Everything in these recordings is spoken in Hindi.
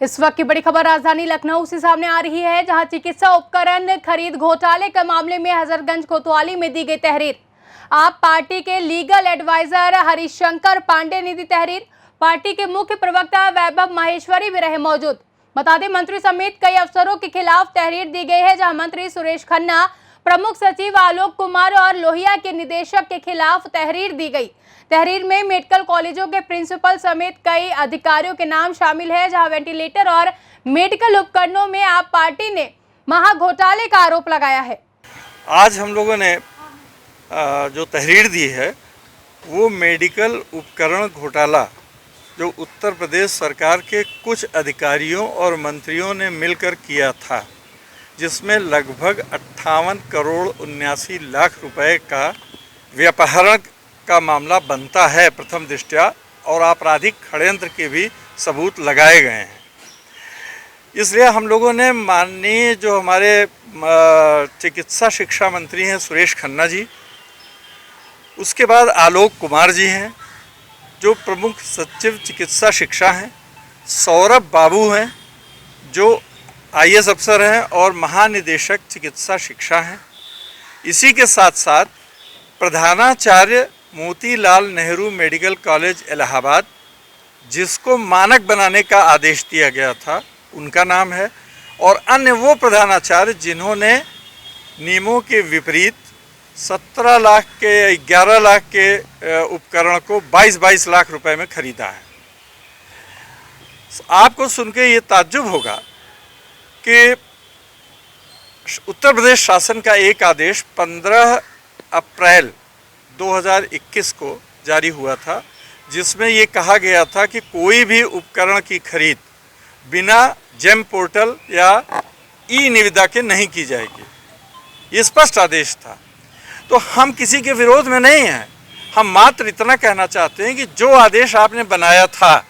इस वक्त की बड़ी खबर राजधानी लखनऊ से सामने आ रही है, जहां चिकित्सा उपकरण खरीद घोटाले के मामले में हजरतगंज कोतवाली में दी गई तहरीर। आप पार्टी के लीगल एडवाइजर हरिशंकर पांडे ने दी तहरीर। पार्टी के मुख्य प्रवक्ता वैभव माहेश्वरी भी रहे मौजूद। बता दें, मंत्री समेत कई अफसरों के खिलाफ तहरीर दी गई है, जहां मंत्री सुरेश खन्ना, प्रमुख सचिव आलोक कुमार और लोहिया के निदेशक के खिलाफ तहरीर दी गई। तहरीर में मेडिकल कॉलेजों के प्रिंसिपल समेत कई अधिकारियों के नाम शामिल है, जहां वेंटिलेटर और मेडिकल उपकरणों में आप पार्टी ने महाघोटाले का आरोप लगाया है। आज हम लोगों ने जो तहरीर दी है वो मेडिकल उपकरण घोटाला जो उत्तर प्रदेश सरकार के कुछ अधिकारियों और मंत्रियों ने मिलकर किया था, जिसमें लगभग 58 करोड़ 79 लाख रुपए का व्यापहरण का मामला बनता है प्रथम दृष्टया, और आपराधिक षड्यंत्र के भी सबूत लगाए गए हैं। इसलिए हम लोगों ने माननीय जो हमारे चिकित्सा शिक्षा मंत्री हैं सुरेश खन्ना जी, उसके बाद आलोक कुमार जी हैं जो प्रमुख सचिव चिकित्सा शिक्षा हैं, सौरभ बाबू हैं जो IAS अफसर हैं और महानिदेशक चिकित्सा शिक्षा हैं। इसी के साथ साथ प्रधानाचार्य मोतीलाल नेहरू मेडिकल कॉलेज इलाहाबाद, जिसको मानक बनाने का आदेश दिया गया था, उनका नाम है, और अन्य वो प्रधानाचार्य जिन्होंने नियमों के विपरीत 17 लाख के 11 लाख के उपकरण को 22 लाख रुपए में खरीदा है। आपको सुन के ये ताज्जुब होगा कि उत्तर प्रदेश शासन का एक आदेश 15 अप्रैल 2021 को जारी हुआ था, जिसमें ये कहा गया था कि कोई भी उपकरण की खरीद बिना जेम पोर्टल या ई निविदा के नहीं की जाएगी। ये स्पष्ट आदेश था। तो हम किसी के विरोध में नहीं हैं, हम मात्र इतना कहना चाहते हैं कि जो आदेश आपने बनाया था,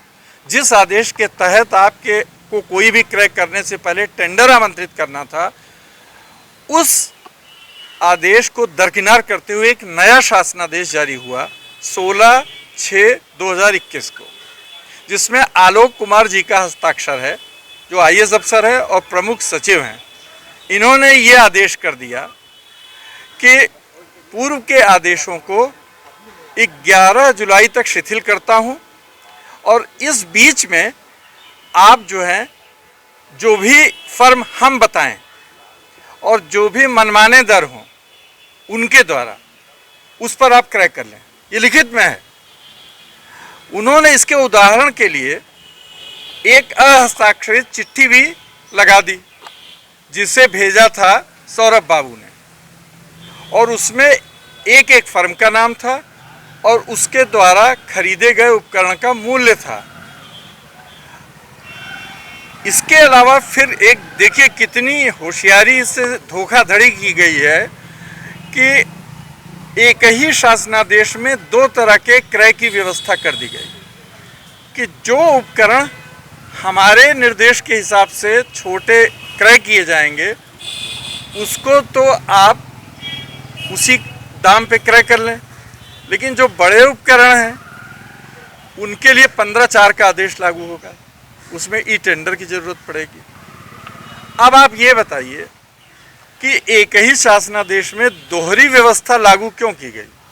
जिस आदेश के तहत आपके को कोई भी क्रय करने से पहले टेंडर आमंत्रित करना था, उस आदेश को दरकिनार करते हुए एक नया शासनादेश जारी हुआ 16/6/2021 को, जिसमें आलोक कुमार जी का हस्ताक्षर है जो IAS अफसर है और प्रमुख सचिव हैं। इन्होंने ये आदेश कर दिया कि पूर्व के आदेशों को 11 जुलाई तक शिथिल करता हूं, और इस बीच में आप जो हैं, जो भी फर्म हम बताएं और जो भी मनमाने दर हों उनके द्वारा उस पर आप क्रय कर लें। ये लिखित में है। उन्होंने इसके उदाहरण के लिए एक अहस्ताक्षरित चिट्ठी भी लगा दी, जिसे भेजा था सौरभ बाबू ने, और उसमें एक एक फर्म का नाम था और उसके द्वारा खरीदे गए उपकरण का मूल्य था। इसके अलावा फिर एक देखिए कितनी होशियारी से धोखाधड़ी की गई है कि एक ही शासनादेश में 2 तरह के क्रय की व्यवस्था कर दी गई कि जो उपकरण हमारे निर्देश के हिसाब से छोटे क्रय किए जाएंगे उसको तो आप उसी दाम पे क्रय कर लें, लेकिन जो बड़े उपकरण हैं उनके लिए 15/4 का आदेश लागू होगा, उसमें ई टेंडर की जरूरत पड़ेगी। अब आप ये बताइए कि एक ही शासनादेश में दोहरी व्यवस्था लागू क्यों की गई?